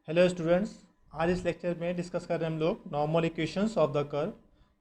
Hello students. आज इस lecture में डिस्कस कर रहे हैं हम लोग normal equations of the curve.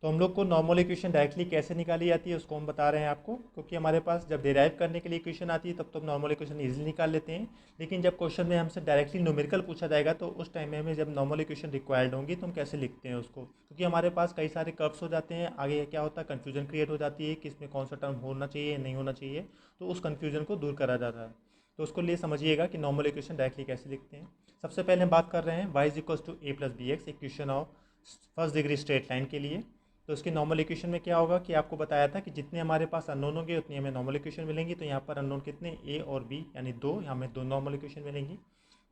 तो हम लोग को नॉर्मल इक्वेशन डायरेक्टली कैसे निकाली जाती है उसको हम बता रहे हैं आपको, क्योंकि हमारे पास जब डिराइव करने के लिए इक्वेशन आती है तब तो हम नॉर्मल इक्वेशन इजीली निकाल लेते हैं। लेकिन जब क्वेश्चन में हमसे डायरेक्टली न्यूमेरिकल पूछा जाएगा तो उस टाइम में हमें जब नॉर्मल इक्वेशन रिक्वायर्ड होंगी तो हम कैसे लिखते हैं उसको, क्योंकि हमारे पास कई सारे कर्व्स हो जाते हैं। आगे क्या होता है, कन्फ्यूजन क्रिएट हो जाती है कि इसमें कौन सा टर्म होना चाहिए नहीं होना चाहिए, तो उस कन्फ्यूजन को दूर करा जाता है। तो उसको लिए समझिएगा कि नॉर्मल इक्वेशन डायरेक्टली कैसे लिखते हैं। सबसे पहले हम बात कर रहे हैं y is equals to a plus b x, equation of first degree straight line के लिए। तो इसके नॉर्मल इक्वेशन में क्या होगा कि आपको बताया था कि जितने हमारे पास अननोन होंगे उतनी हमें नॉर्मल इक्वेशन मिलेंगी। तो यहाँ पर अननोन कितने, ए और बी, यानी दो, यहाँ हमें दो नॉर्मल इक्वेशन मिलेंगी।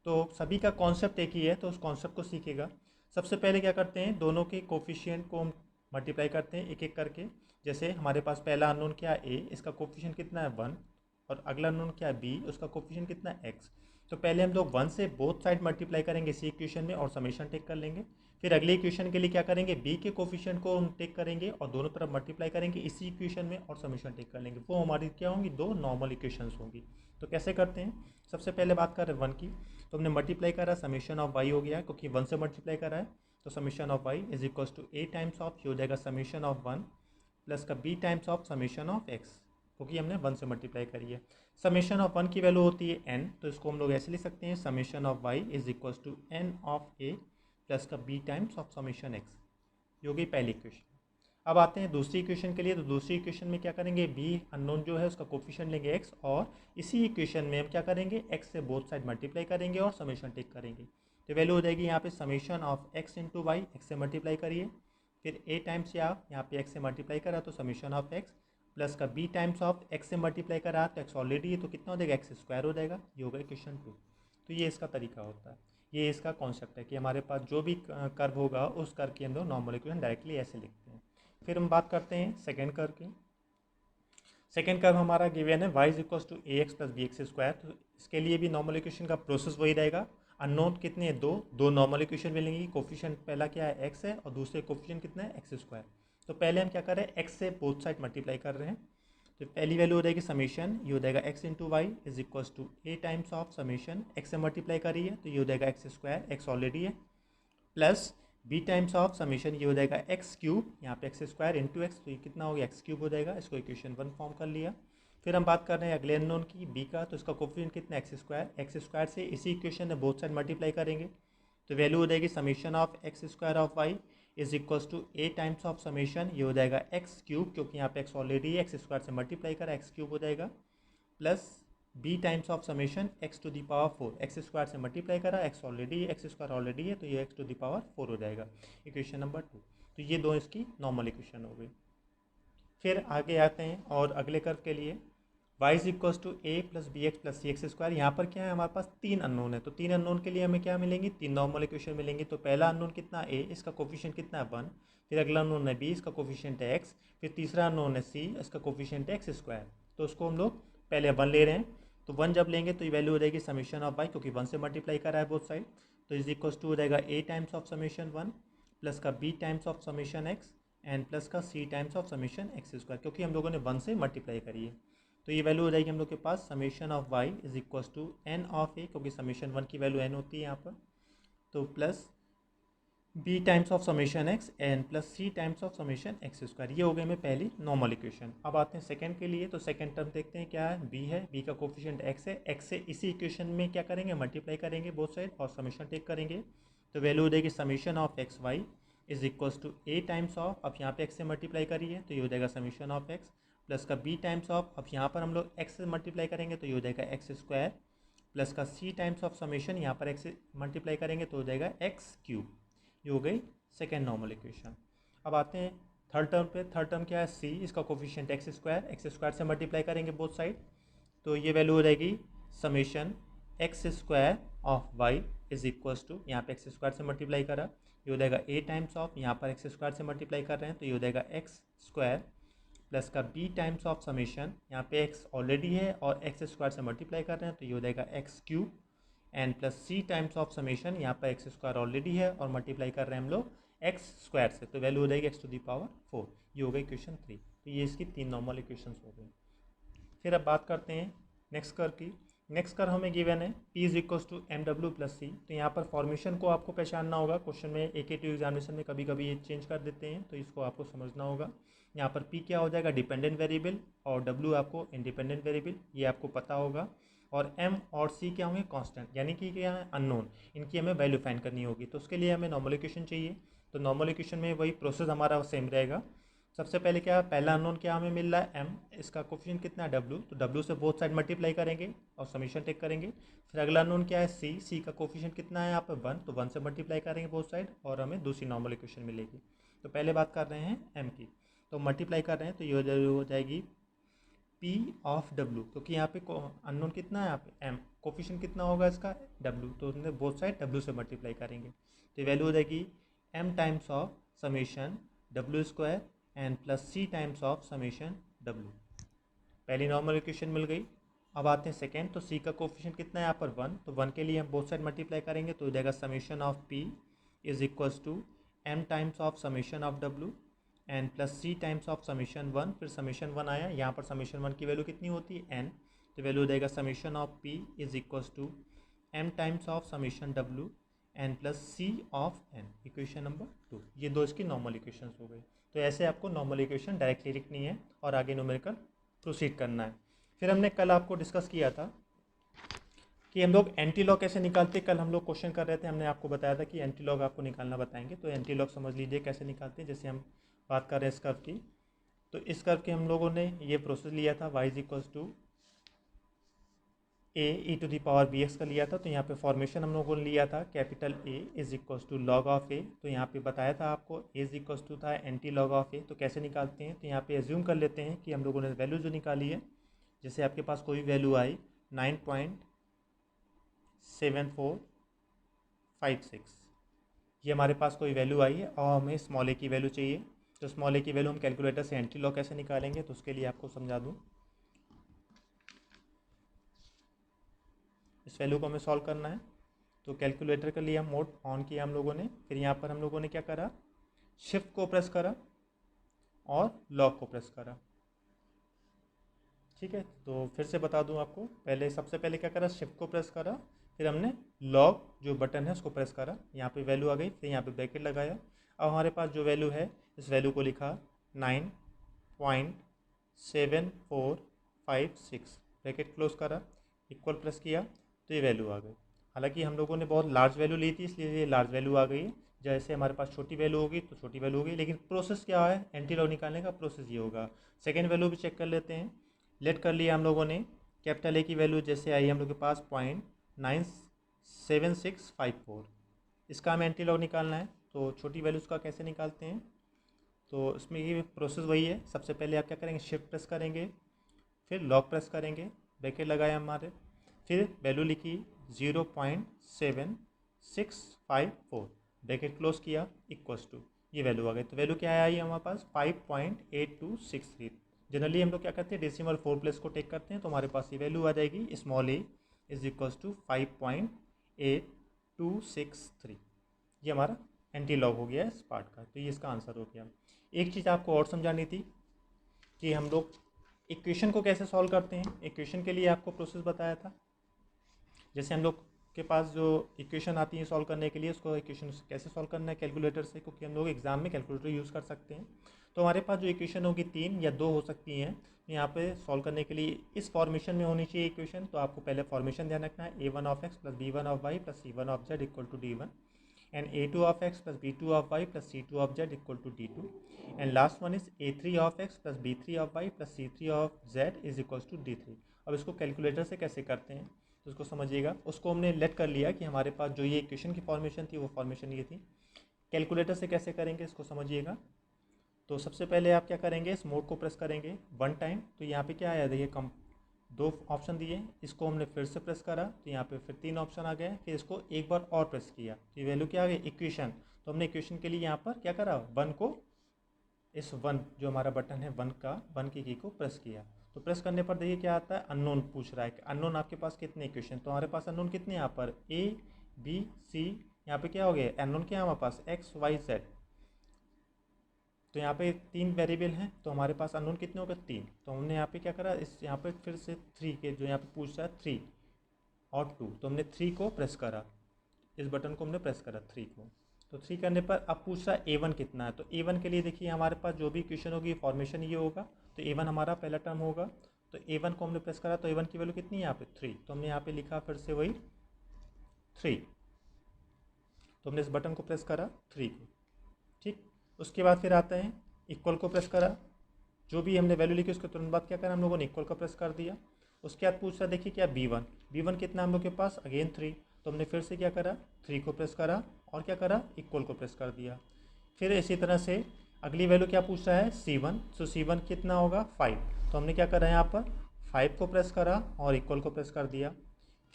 तो सभी का कॉन्सेप्ट एक ही है, तो उस कॉन्सेप्ट को सीखेगा। सबसे पहले क्या करते हैं, दोनों के कोफिशिएंट को हम मल्टीप्लाई करते हैं एक एक करके। जैसे हमारे पास पहला अननोन क्या है, ए, इसका कोफिशिएंट कितना है, वन। और अगला अननोन क्या है, बी, उसका कोफिशिएंट कितना है, एक्स। तो पहले हम लोग वन से बोथ साइड मल्टीप्लाई करेंगे इसी इक्वेशन में और समेशन टेक कर लेंगे। फिर अगले इक्वेशन के लिए क्या करेंगे, बी के कोफिशिएंट को हम टेक करेंगे और दोनों तरफ मल्टीप्लाई करेंगे इसी इक्वेशन में और समेशन टेक कर लेंगे। वो हमारी क्या होंगी, दो नॉर्मल इक्वेशंस होंगी। तो कैसे करते हैं, सबसे पहले बात कर रहे हैं वन की। तो हमने मल्टीप्लाई करा, समेशन ऑफ वाई हो गया, क्योंकि वन से मल्टीप्लाई करा है। तो summation of y is equals to a times of, ये हो जाएगा समेशन ऑफ वन प्लस का b times of summation of x, क्योंकि हमने वन से मल्टीप्लाई करी है। समेशन ऑफ वन की वैल्यू होती है एन, तो इसको हम लोग ऐसे लिख सकते हैं, summation of y is equals to n of a plus का b times of summation x. ये हो गई पहली इक्वेशन। अब आते हैं दूसरी इक्वेशन के लिए। तो दूसरी इक्वेशन में क्या करेंगे, बी अननोन जो है उसका कोफिशिएंट लेंगे एक्स, और इसी इक्वेशन में हम क्या करेंगे, एक्स से बोथ साइड मल्टीप्लाई करेंगे और समेशन टेक करेंगे। तो वैल्यू हो जाएगी यहाँ पे summation of x into y, x से मल्टीप्लाई करिए, फिर ए टाइम्स या यहाँ पे एक्स से मल्टीप्लाई करा तो समेशन ऑफ एक्स प्लस का बी टाइम्स ऑफ एक्स से मल्टीप्लाई करा तो एक्स ऑलरेडी है तो कितना हो जाएगा, एक्स स्क्वायर हो जाएगा। ये होगा इक्वेशन टू। तो ये इसका तरीका होता है, ये इसका कॉन्सेप्ट है कि हमारे पास जो भी कर्व होगा उस कर्व की हम लोग नॉर्मल इक्वेशन डायरेक्टली ऐसे लिखते हैं। फिर हम बात करते हैं सेकेंड कर्व की। सेकेंड कर्व हमारा गिवन है y is equals to a x plus b x square. तो इसके लिए भी नॉर्मल इक्वेशन का प्रोसेस वही रहेगा। अननोन कितने हैं, दो, दो नॉर्मल इक्वेशन मिलेंगी। कोफिशिएंट पहला क्या है, एक्स है, और दूसरे कोफिशिएंट कितना है, एक्स स्क्वायर। तो पहले हम क्या कर रहे हैं, एक्स से बोथ साइड मल्टीप्लाई कर रहे हैं। तो पहली वैल्यू हो जाएगी समेशन, ये हो जाएगा x into y is equals to a times of summation, x से मल्टीप्लाई करिए तो ये हो जाएगा एक्स स्क्वायर, एक्स ऑलरेडी है, plus b times of summation, ये हो जाएगा एक्स क्यूब, यहाँ पे एक्स स्क्वायर इंटू एक्स, तो ये कितना हो गया, एक्स क्यूब हो जाएगा। इसको इक्वेशन वन फॉर्म कर लिया। फिर हम बात कर रहे हैं अगले अननोन की, बी का। तो इसका कोफिशिएंट कितना, एक्स स्क्वायर से इसी इक्वेशन में बोथ साइड मल्टीप्लाई करेंगे। तो वैल्यू हो जाएगी summation of x square of y is equals to a times of summation, ये हो जाएगा एक्स क्यूब, क्योंकि यहाँ पे एक्स ऑलरेडी है, एक्स स्क्वायर से मल्टीप्लाई करा, एक्स क्यूब हो जाएगा, plus b times of summation x to the power four, x square से मल्टीप्लाई करा, एक्स ऑलरेडी है, एक्स स्क्वायर ऑलरेडी है, तो ये x to the power four हो जाएगा, इक्वेशन नंबर टू। तो ये दो इसकी नॉर्मल इक्वेशन हो गई। फिर आगे आते हैं और अगले कर्व के लिए, y is equals to a plus b x plus c x square. यहाँ पर क्या है, हमारे पास तीन अननोन है, तो तीन अननोन के लिए हमें क्या मिलेंगी, तीन नॉर्मल इक्वेशन मिलेंगी। तो पहला अननोन कितना, ए, इसका कोफिशिएंट कितना है, वन। फिर अगला अननोन है बी, इसका कोफिशिएंट है एक्स। फिर तीसरा अननोन है सी, इसका कोफिशिएंट है एक्स स्क्वायर। तो उसको हम लोग पहले वन ले रहे हैं। तो वन जब लेंगे तो ये वैल्यू हो जाएगी समेशन ऑफ वाई, क्योंकि वन से मल्टीप्लाई करा है बोथ साइड। तो इज इक्वल्स टू हो जाएगा a times of summation one plus का b times of summation x and plus का c times of summation x square, क्योंकि हम लोगों ने वन से मल्टीप्लाई करी है। तो ये वैल्यू हो जाएगी हम लोग के पास summation of y is equals to n of a, क्योंकि समेशन वन की वैल्यू एन होती है यहाँ पर, तो plus b times of summation x n plus c times of summation x square. ये हो गई हमें पहली नॉर्मल इक्वेशन। अब आते हैं सेकंड के लिए। तो सेकंड टर्म देखते हैं क्या है, बी है, बी का कोफिशिएंट एक्स है, एक्स से इसी इक्वेशन में क्या करेंगे, मल्टीप्लाई करेंगे बोथ साइड और समेशन टेक करेंगे। तो वैल्यू हो जाएगी summation of x y is equals to a times of, अब यहाँ पे एक्स से मल्टीप्लाई करिए तो ये हो जाएगा समेशन ऑफ एक्स प्लस का बी टाइम्स ऑफ, अब यहाँ पर हम लोग एक्स से मल्टीप्लाई करेंगे तो ये हो जाएगा एक्स स्क्वायर प्लस का सी टाइम्स ऑफ समेशन, यहाँ पर एक्स से मल्टीप्लाई करेंगे तो हो जाएगा एक्स क्यूब। ये हो गई सेकेंड नॉर्मल इक्वेशन। अब आते हैं थर्ड टर्म पे। थर्ड टर्म क्या है, सी, इसका कोफिशिएंट एक्स स्क्वायर से मल्टीप्लाई करेंगे बोथ साइड। तो ये वैल्यू हो जाएगी summation x square of y is equals to, यहाँ पे एक्स स्क्वायर से मल्टीप्लाई करा, ये हो जाएगा ए टाइम्स ऑफ, यहाँ पर एक्स स्क्वायर से मल्टीप्लाई कर रहे हैं तो ये हो जाएगा एक्स स्क्वायर प्लस का बी टाइम्स ऑफ समेशन, यहाँ पे एक्स ऑलरेडी है और एक्स स्क्वायर से मल्टीप्लाई कर रहे हैं तो ये हो जाएगा x cube n plus c times of summation, यहाँ पर एक्स स्क्वायर ऑलरेडी है और मल्टीप्लाई कर रहे हैं हम लोग एक्स स्क्वायर से, तो वैल्यू हो जाएगी x to the power four. ये हो गई इक्वेशन थ्री। तो ये इसकी तीन नॉर्मल इक्वेशन हो गई। फिर अब बात करते हैं नेक्स्ट कर्व की। नेक्स्ट कर हमें गिवन है P is equals to m डब्ल्यू प्लस सी। तो यहाँ पर फॉर्मेशन को आपको पहचानना होगा। क्वेश्चन में AK2 एग्जामिनेशन में कभी कभी ये चेंज कर देते हैं, तो इसको आपको समझना होगा। यहाँ पर P क्या हो जाएगा, डिपेंडेंट वेरिएबल, और W आपको इंडिपेंडेंट वेरिएबल, ये आपको पता होगा। और M और C क्या होंगे, कांस्टेंट, यानी कि क्या है, अननोन। इनकी हमें वैल्यू फाइंड करनी होगी। तो उसके लिए हमें नॉर्मल इक्वेशन चाहिए। तो नॉर्मल इक्वेशन में वही प्रोसेस हमारा सेम रहेगा। सबसे पहले क्या, पहला अननोन क्या हमें मिल रहा है, m, इसका कोफिशिएंट कितना है, w, तो w से बोथ साइड मल्टीप्लाई करेंगे और समीशन टेक करेंगे। फिर अगला अननोन क्या है, c का कोफिशिएंट कितना है यहाँ पे 1, तो 1 से मल्टीप्लाई करेंगे बोथ साइड और हमें दूसरी नॉर्मल इक्वेशन मिलेगी। तो पहले बात कर रहे हैं m की, तो मल्टीप्लाई कर रहे हैं तो ये हो जाएगी p ऑफ w, क्योंकि यहाँ पे अननोन कितना है, यहाँ पे m, कोफिशिएंट कितना होगा इसका w, तो उसने बोथ साइड w से मल्टीप्लाई करेंगे। तो वैल्यू हो जाएगी m times of summation w square n plus c times of summation w। पहली नॉर्मल इक्वेशन मिल गई। अब आते हैं सेकेंड, तो c का कोफिशिएंट कितना है यहाँ पर 1, तो 1 के लिए हम बोथ साइड मल्टीप्लाई करेंगे तो हो जाएगा summation of p is equals to m times of summation of w n plus c times of summation 1। फिर समीशन 1 आया, यहाँ पर समीशन 1 की वैल्यू कितनी होती है, n, तो वैल्यू हो जाएगा summation of p is equals to m times of summation w n plus c of n, equation number 2। ये दो इसकी नॉर्मल इक्वेशंस हो गई। तो ऐसे आपको नॉर्मल इक्वेशन डायरेक्टली लिखनी है और आगे न्यूमेरिकल प्रोसीड करना है। फिर हमने कल आपको डिस्कस किया था कि हम लोग एंटी लॉग कैसे निकालते हैं। कल हम लोग क्वेश्चन कर रहे थे, हमने आपको बताया था कि एंटी लॉग आपको निकालना बताएंगे। तो एंटी लॉग समझ लीजिए कैसे निकालते हैं। जैसे हम बात कर रहे हैं इस कर्व की, तो इस कर्व के हम लोगों ने ये प्रोसेस लिया था, y is equals to a e to the power b x का लिया था। तो यहाँ पे फॉर्मेशन हम लोगों ने लिया था capital A is equals to log of a. तो यहाँ पे बताया था आपको ए इज इक्वल्स टू था एंटी लॉग ऑफ ए। तो कैसे निकालते हैं, तो यहाँ पे एज्यूम कर लेते हैं कि हम लोगों ने वैल्यू जो निकाली है, जैसे आपके पास कोई वैल्यू आई 9.7456, ये हमारे पास कोई वैल्यू आई है और हमें स्मॉल ए की वैल्यू चाहिए। तो स्मॉल ए की वैल्यू हम कैलकुलेटर से एंटी लॉग कैसे निकालेंगे, तो उसके लिए आपको समझा दूँ। इस वैल्यू को हमें सॉल्व करना है। तो कैलकुलेटर के लिए हम मोड ऑन किया हम लोगों ने। फिर यहाँ पर हम लोगों ने क्या करा, शिफ्ट को प्रेस करा और लॉक को प्रेस करा। ठीक है, तो फिर से बता दूं आपको, पहले सबसे पहले क्या करा, शिफ्ट को प्रेस करा, फिर हमने लॉक जो बटन है उसको प्रेस करा, यहाँ पे वैल्यू आ गई, फिर यहाँ पे ब्रैकेट लगाया। अब हमारे पास जो वैल्यू है, इस वैल्यू को लिखा 9.7456, ब्रैकेट क्लोज करा, इक्वल प्रेस किया, तो ये वैल्यू आ गई। हालांकि हम लोगों ने बहुत लार्ज वैल्यू ली थी, इसलिए ये लार्ज वैल्यू आ गई है। जैसे हमारे पास छोटी वैल्यू होगी तो छोटी वैल्यू होगी, लेकिन प्रोसेस क्या है, एंटी लॉग निकालने का प्रोसेस ये होगा। सेकेंड वैल्यू भी चेक कर लेते हैं। लेट कर लिया हम लोगों ने, कैपिटल ए की वैल्यू जैसे आई हम लोग के पास 0.97654, इसका हमें एंटी लॉग निकालना है। तो छोटी वैल्यूज़ का कैसे निकालते हैं, तो इसमें ये प्रोसेस वही है। सबसे पहले आप क्या करेंगे, शिफ्ट प्रेस करेंगे, फिर लॉक प्रेस करेंगे, ब्रैकेट लगाए हमारे, फिर वैल्यू लिखी 0.7654, ब्रैकेट क्लोज किया, इक्वल्स टू, ये वैल्यू आ गई। तो वैल्यू क्या आई हमारे पास 5.8263। जनरली हम लोग क्या करते हैं, डेसिमल 4 प्लेस को टेक करते हैं, तो हमारे पास ये वैल्यू आ जाएगी, small a is equals to 5.8263। ये हमारा एंटी लॉग हो गया इस पार्ट का। तो ये इसका आंसर हो गया। एक चीज़ आपको और समझानी थी कि हम लोग इक्वेशन को कैसे सॉल्व करते हैं। इक्वेशन के लिए आपको प्रोसेस बताया था। जैसे हम लोग के पास जो इक्वेशन आती है सॉल्व करने के लिए, उसको इक्वेशन कैसे सॉल्व करना है कैलकुलेटर से, क्योंकि हम लोग एग्जाम में कैलकुलेटर यूज़ कर सकते हैं। तो हमारे पास जो इक्वेशन होगी 3 या 2 हो सकती हैं। यहाँ पे सॉल्व करने के लिए इस फॉर्मेशन में होनी चाहिए इक्वेशन। तो आपको पहले फॉर्मेशन ध्यान रखना है, a1 of x plus b1 of y plus c1 of z equal to d1, and a2 of x plus b2 of y plus c2 of z equal to d2, and last one is a3 of x plus b3 of y plus c3 of z is equal to d3। अब इसको calculator से कैसे करते हैं, तो उसको समझिएगा। उसको हमने लेट कर लिया कि हमारे पास जो ये इक्वेशन की फॉर्मेशन थी वो फॉर्मेशन ये थी। कैलकुलेटर से कैसे करेंगे इसको समझिएगा। तो सबसे पहले आप क्या करेंगे, इस मोड को प्रेस करेंगे 1 टाइम। तो यहाँ पे क्या आया, देखिए कम 2 ऑप्शन दिए, इसको हमने फिर से प्रेस करा तो यहाँ पे फिर 3 ऑप्शन आ गए। फिर इसको एक बार और प्रेस किया तो ये वैल्यू क्या आ गई, इक्वेशन। तो हमने इक्वेशन के लिए यहाँ पर क्या करा, 1 को, इस 1 जो हमारा बटन है 1 की को प्रेस किया। तो प्रेस करने पर देखिए क्या आता है, अननोन पूछ रहा है कि अननोन आपके पास कितने इक्वेशन। तो हमारे पास अननोन कितने यहाँ पर A B C, यहाँ पे क्या हो गया, अननोन क्या है हमारे पास X Y Z। तो यहाँ पे 3 वेरिएबल हैं, तो हमारे पास अननोन कितने हो गए, 3। तो हमने यहाँ पे क्या करा, इस यहाँ पे फिर से 3 के जो यहाँ पे पूछ रहा है 3, और 2, तो हमने 3 को प्रेस करा, इस बटन को हमने प्रेस करा 3 को। तो 3 करने पर अब पूछ रहा है A1 कितना है। तो A1 के लिए देखिए हमारे पास जो भी इक्वेशन होगी फॉर्मेशन ये होगा। तो A1 हमारा पहला टर्म होगा। तो A1 को हमने प्रेस करा, तो A1 की वैल्यू कितनी है यहाँ पे 3। तो हमने यहाँ पे लिखा फिर से वही 3। तो हमने इस बटन को प्रेस करा 3 को, ठीक। उसके बाद फिर आते हैं इक्वल को प्रेस करा, जो भी हमने वैल्यू लिखी उसके तुरंत बाद क्या करा हम लोगों ने इक्वल का प्रेस कर दिया। उसके बाद पूछ रहा देखिए क्या B1 कितना हम लोग के पास, अगेन 3। तो हमने फिर से क्या करा 3 को प्रेस करा और क्या करा इक्वल को प्रेस कर दिया। फिर इसी तरह से अगली वैल्यू क्या पूछ रहा है C1। सो C1 कितना होगा 5। तो हमने क्या करा यहाँ पर 5 को प्रेस करा और इक्वल को प्रेस कर दिया।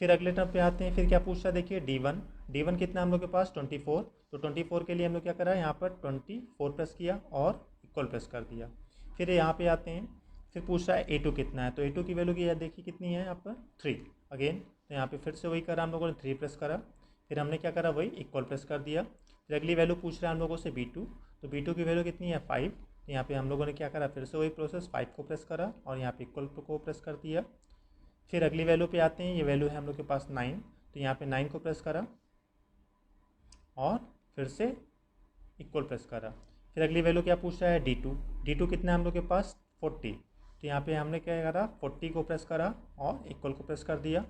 फिर अगले टर्म पे आते हैं, फिर क्या पूछ रहा है देखिए D1 कितना हम लोग के पास 24। तो 24 के लिए हम लोग क्या करा यहाँ पर 24 प्रेस किया और इक्वल प्रेस कर दिया। फिर यहाँ पे आते हैं, फिर पूछ रहा है A2 कितना है। तो A2 की वैल्यू की देखिए कितनी है यहाँ पर 3 अगेन। तो यहाँ पे फिर से वही करा हम लोगों ने 3 प्रेस करा, फिर हमने क्या करा वही इक्वल प्रेस कर दिया। फिर अगली वैल्यू पूछ रहा है हम लोगों से B2। तो B2 की वैल्यू कितनी है 5। तो यहाँ पे हम लोगों ने क्या करा फिर से वही प्रोसेस 5 को प्रेस करा और यहाँ पे इक्वल को प्रेस कर दिया। फिर अगली वैल्यू पे आते हैं, ये वैल्यू है हम लोग के पास 9। तो यहाँ पे 9 को प्रेस करा और फिर से इक्वल प्रेस करा। फिर अगली वैल्यू क्या पूछ रहा है D2 कितना है हम लोग के पास 40। तो यहाँ पे हमने क्या करा 40 को प्रेस करा और इक्वल को प्रेस कर दिया।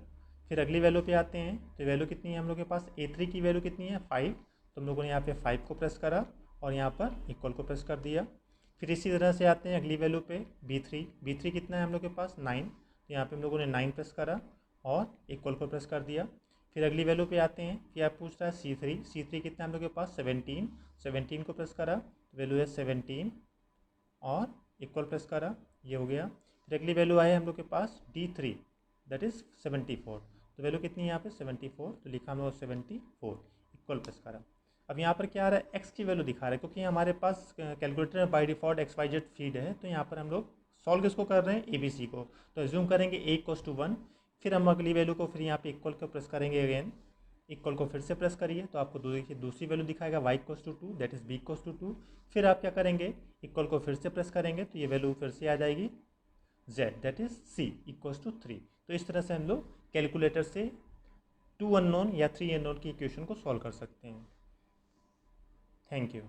फिर अगली वैल्यू पे आते हैं, तो वैल्यू कितनी है हम लोग के पास A3 की वैल्यू कितनी है 5। तो हम लोगों ने यहाँ पे 5 को प्रेस करा और यहाँ पर इक्वल को प्रेस कर दिया। फिर इसी तरह से आते हैं अगली वैल्यू पे B3 कितना है हम लोग के पास 9। तो यहाँ पे हम लोगों ने 9 प्रेस करा और इक्वल को प्रेस कर दिया। फिर अगली वैल्यू पे आते हैं कि आप पूछ रहा है C3 कितना है हम लोग के पास 17 को प्रेस करा, वैल्यू है 17 और इक्वल प्रेस करा, ये हो गया। फिर अगली वैल्यू आए हम लोग के पास D3 दैट इज़ 74। तो वैल्यू कितनी है यहाँ पे 74। तो लिखा हम लोग 74 इक्वल प्रेस करा। अब यहाँ पर क्या आ रहा है एक्स की वैल्यू दिखा रहा है, क्योंकि हमारे पास कैलकुलेटर में बाई डिफ़ॉल्ट XYZ फीड है। तो यहाँ पर हम लोग सॉल्व किसको कर रहे हैं ABC को। तो एज्यूम करेंगे A=1। फिर हम अगली वैल्यू को फिर यहाँ पे इक्वल को प्रेस करेंगे अगेन, इक्वल को फिर से प्रेस करिए तो आपको दूसरी वैल्यू दिखाएगा Y=2 दैट इज़ B=2। फिर आप क्या करेंगे इक्वल को फिर से प्रेस करेंगे तो ये वैल्यू फिर से आ जाएगी Z दैट इज़ C=3। तो इस तरह से हम लोग कैलकुलेटर से 2 अननोन या 3 अननोन की इक्वेशन को सॉल्व कर सकते हैं। Thank you.